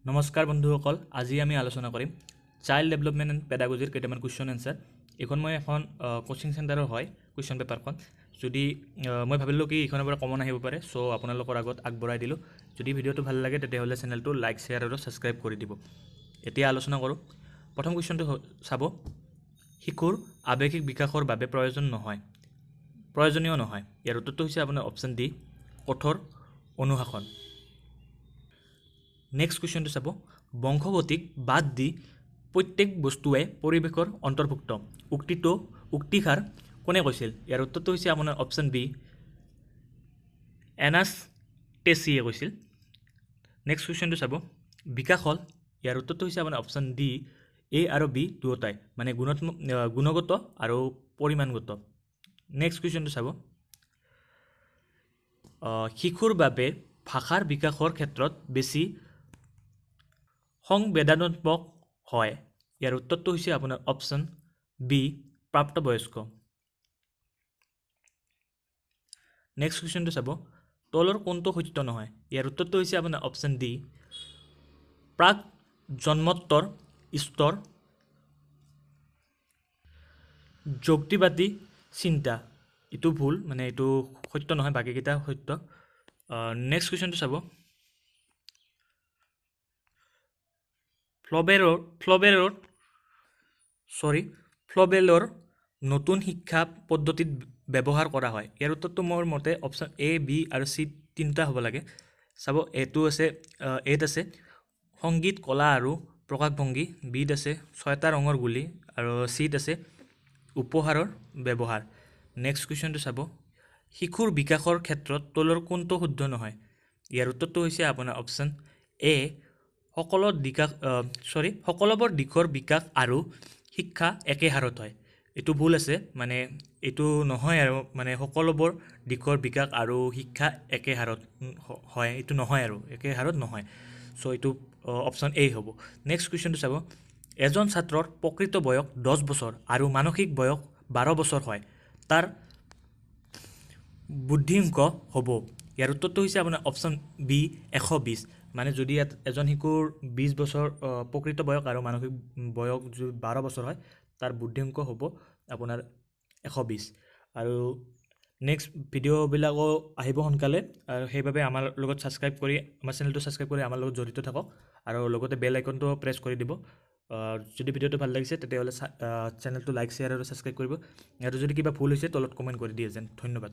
নমস্কাৰ বন্ধুসকল, আজি আমি আলোচনা কৰিম চাইল্ড ডেভেলপমেণ্ট এণ্ড পেডাগজিৰ কেইটামান কুৱেশ্যন এনচাৰ। এইখন মই এখন কোচিং চেণ্টাৰৰ হয় কুৱেশ্যন পেপাৰখন। যদি মই ভাবিলোঁ কি এইখনৰ পৰা কমন আহিব পাৰে, চ' আপোনালোকৰ আগত আগবঢ়াই দিলোঁ। যদি ভিডিঅ'টো ভাল লাগে তেতিয়াহ'লে চেনেলটো লাইক, শ্বেয়াৰ আৰু ছাবস্ক্ৰাইব কৰি দিব। এতিয়া আলোচনা কৰোঁ। প্ৰথম কুৱেশ্যনটো চাব, শিশুৰ আৱেগিক বিকাশৰ বাবে প্ৰয়োজনীয় নহয়। ইয়াৰ উত্তৰটো হৈছে আপোনাৰ অপশ্যন ডি, কঠোৰ অনুশাসন। নেক্সট কুৱেশ্যনটো চাব, বংশগতিক বাদ দি প্ৰত্যেক বস্তুৱে পৰিৱেশৰ অন্তৰ্ভুক্ত। উক্তিষাৰ কোনে কৈছিল? ইয়াৰ উত্তৰটো হৈছে আপোনাৰ অপশ্যন বি, এনাষ্টেছিয়ে কৈছিল। নেক্সট কুৱেশ্যনটো চাব, বিকাশল, ইয়াৰ উত্তৰটো হৈছে আপোনাৰ অপশ্যন ডি, এ আৰু বি দুয়োটাই, মানে গুণগত আৰু পৰিমাণগত। নেক্সট কুৱেশ্যনটো চাব, শিশুৰ বাবে ভাষাৰ বিকাশৰ ক্ষেত্ৰত বেছি সংবেদনাত্মক হয়। ইয়াৰ উত্তৰটো হৈছে আপোনাৰ অপশ্যন বি, প্ৰাপ্তবয়স্ক। নেক্সট কুৱেশ্যনটো চাব, তলৰ কোনটো সত্য নহয়? ইয়াৰ উত্তৰটো হৈছে আপোনাৰ অপশ্যন ডি, প্ৰাক জন্মোত্তৰ স্তৰ যুক্তিবাদী চিন্তা। এইটো ভুল, মানে এইটো সত্য নহয়, বাকীকেইটা সত্য। নেক্সট কুৱেশ্যনটো চাব, ফ্লবেলৰ নতুন শিক্ষা পদ্ধতিত ব্যৱহাৰ কৰা হয়। ইয়াৰ উত্তৰটো মোৰ মতে অপশ্যন এ, বি আৰু চি তিনিটা হ'ব লাগে। চাব, এত আছে সংগীত, কলা আৰু প্ৰকাশভংগী, বিত আছে 6টা ৰঙৰ গুলি আৰু চিত আছে উপহাৰৰ ব্যৱহাৰ। নেক্সট কুৱেশ্যনটো চাব, শিশুৰ বিকাশৰ ক্ষেত্ৰত তলৰ কোনটো শুদ্ধ নহয়? ইয়াৰ উত্তৰটো হৈছে আপোনাৰ অপশ্যন এ, সকলোবোৰ দিশৰ বিকাশ আৰু শিক্ষা একে হাৰত হয়। এইটো ভুল আছে, মানে এইটো নহয় আৰু, মানে সকলোবোৰ দিশৰ বিকাশ আৰু শিক্ষা একে হাৰত হয়, এইটো নহয় আৰু, একে হাৰত নহয়। চ' এইটো অপশ্যন এ হ'ব। নেক্সট কুৱেশ্যনটো চাব, এজন ছাত্ৰৰ প্ৰকৃত বয়স 10 বছৰ আৰু মানসিক বয়স 12 বছৰ হয়, তাৰ বুদ্ধিংক হ'ব। ইয়াৰ উত্তৰটো হৈছে আপোনাৰ অপশ্যন বি, 120। মানে যদি এজন শিশুৰ 20 বছৰ প্ৰকৃত বয়স আৰু মানসিক বয়স যদি 12 বছৰ হয়, তাৰ বুদ্ধিংক হ'ব আপোনাৰ 120। আৰু নেক্সট ভিডিঅ'বিলাকো আহিব সোনকালে, আৰু সেইবাবে আমাৰ লগত আমাৰ চেনেলটো ছাবস্ক্ৰাইব কৰি আমাৰ লগত জড়িত থাকক, আৰু লগতে বেল আইকনটো প্ৰেছ কৰি দিব। যদি ভিডিঅ'টো ভাল লাগিছে তেতিয়াহ'লে চেনেলটো লাইক, শ্বেয়াৰ আৰু ছাবস্ক্ৰাইব কৰিব। আৰু যদি কিবা ভুল হৈছে তলত কমেণ্ট কৰি দিয়ে যেন। ধন্যবাদ।